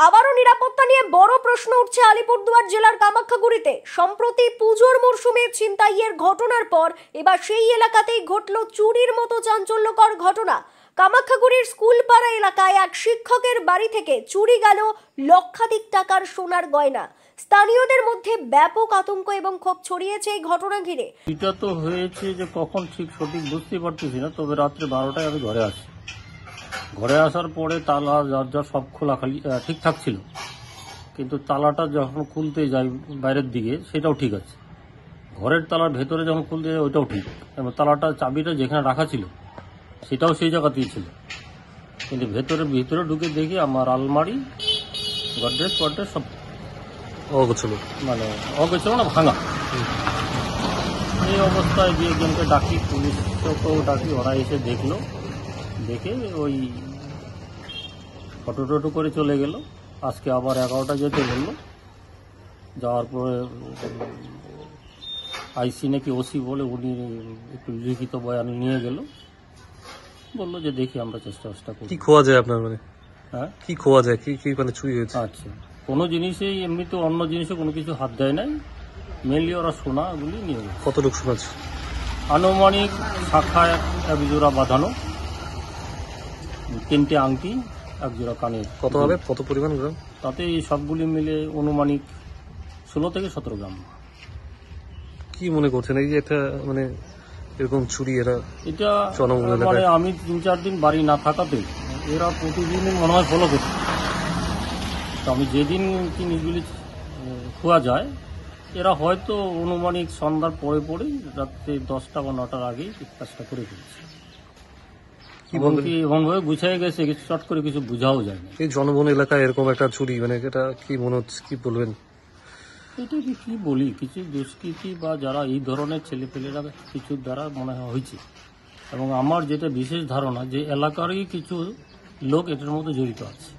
আবারও নিরাপত্তা নিয়ে বড় প্রশ্ন উঠছে আলিপুরদুয়ার জেলার কামাখ্যাগুড়িতে। সম্প্রতি পুজোর মরশুমে ছিনতাইয়ের ঘটনার পর এবার সেই এলাকাতেই ঘটল চুরির মতো চাঞ্চল্যকর ঘটনা। কামাখ্যাগুড়ির স্কুলপাড়া এলাকায় এক শিক্ষকের বাড়ি থেকে চুরি গেল লক্ষাধিক টাকার সোনার গয়না। স্থানীয়দের মধ্যে ব্যাপক আতঙ্ক এবং ক্ষোভ ছড়িয়েছে এই ঘটনা ঘিরে। এটা তো হয়েছে যে কখন ঠিক সঠিক বুঝতে পারতেছি না, তবে রাত্রে 12টায় আমি ঘরে আসি। ঘরে আসার পরে তালা দরজা সব খোলা খালি ঠিকঠাক ছিল, কিন্তু তালাটা যখন খুলতে যাই বাইরের দিকে সেটাও ঠিক আছে, ঘরের তালার ভেতরে যখন খুলতে যাই ওইটাও ঠিক, এবং তালাটা চাবিটা যেখানে রাখা ছিল সেটাও সেই জায়গাতেই ছিল। কিন্তু ভিতরে ঢুকে দেখি আমার আলমারি গডরেজ সব অগোছল, মানে অগোছল না, ভাঙা। এই অবস্থায় যে একজনকে ডাকি, পুলিশকেও ডাকি, ওরা এসে দেখলো, দেখে ওই ফটো টটো করে চলে গেল। আজকে আবার 11টা যেতে বললো, যাওয়ার পরে আইসি নাকি ওসি বলে উনি একটু লিখিত বয়ান নিয়ে গেল, বললো যে দেখি আমরা চেষ্টা করি। কি খোয়া যায় আপনার, মানে হ্যাঁ কি খোয়া যায়, কি কি মানে চুরি হয়েছে? আচ্ছা, কোনো জিনিসেই এমনিতে অন্য জিনিসে কোনো কিছু হাত দেয় নাই, মেনলি ওরা সোনাগুলি নিয়ে গেছে। কত লোক শোনাচ্ছে? আনুমানিক শাখায় এক জোড়া বাঁধানো, 3টে আংটি, এক জোড়া কানের। কত হবে, কত পরিমাণ গ্রাম? তাতে এই সবগুলি মিলে অনুমানিক 16 থেকে 17 গ্রাম। কি মনে করছেন এই যে একটা মানে এরকম চুরি এটা জনবহুল এলাকায়? মানে আমি 3-4 দিন বাড়ি না থাকাতে এরা প্রতিদিনই মনে হয় ফলো করছে। তো আমি যেদিন জিনিসগুলি খোয়া যায়, এরা হয়তো অনুমানিক সন্ধ্যার পরে রাত্রে 10টা বা 9টার আগেই কাজটা করে ফেলছে। এমনভাবে গুছিয়ে গেছে, কিছু চট করে কিছু বোঝাও যায় না। এই জনবহুল এলাকায় এরকম একটা চুরি, মানে এটা কি মনে হচ্ছে, কি বলবেন? এটা কি বলি, কিছু দুষ্কৃতী বা যারা এই ধরনের ছেলেপেলেরা কিছুর দ্বারা মনে হয়েছে, এবং আমার যেটা বিশেষ ধারণা যে এলাকারই কিছু লোক এটার মধ্যে জড়িত আছে,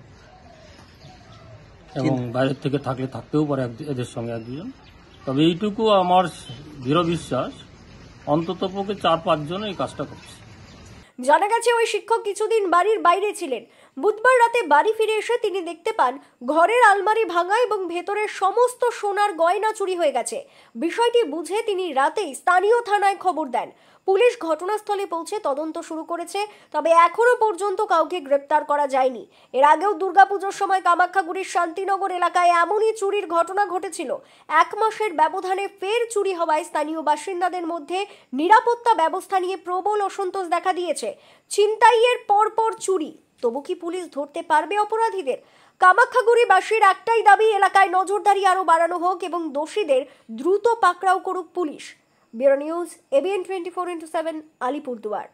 এবং বাইরের থেকে থাকতেও পারে এদের সঙ্গে 1-2 জন। তবে এইটুকু আমার দৃঢ় বিশ্বাস, অন্ততপক্ষে 4-5 জন এই কাজটা করছে। জানা গেছে ওই শিক্ষক কিছুদিন বাড়ির বাইরে ছিলেন। বুধবার রাতে বাড়ি ফিরে এসে তিনি দেখতে পান ঘরের আলমারি ভাঙা এবং ভেতরের সমস্ত সোনার গয়না চুরি হয়ে গেছে। বিষয়টি বুঝে তিনি রাতেই স্থানীয় থানায় খবর দেন। পুলিশ ঘটনাস্থলে পৌঁছে তদন্ত শুরু করেছে, তবে এখনো পর্যন্ত কাউকে গ্রেপ্তার করা যায়নি। এর আগেও দুর্গাপুজোর সময় কামাখ্যাগুড়ির শান্তিনগর এলাকায় এমনই চুরির ঘটনা ঘটেছিল। 1 মাসের ব্যবধানে ফের চুরি হওয়ায় স্থানীয় বাসিন্দাদের মধ্যে নিরাপত্তা ব্যবস্থা নিয়ে প্রবল অসন্তোষ দেখা দিয়েছে। ছিনতাইয়ের পরপর চুরি, তবু কি পুলিশ ধরতে পারবে অপরাধীদের? কামাখ্যাগুড়িবাসীর একটাই দাবি, এলাকায় নজরদারি আরো বাড়ানো হোক এবং দোষীদের দ্রুত পাকড়াও করুক police. Bureau news, ABN 24x7, Alipurduar.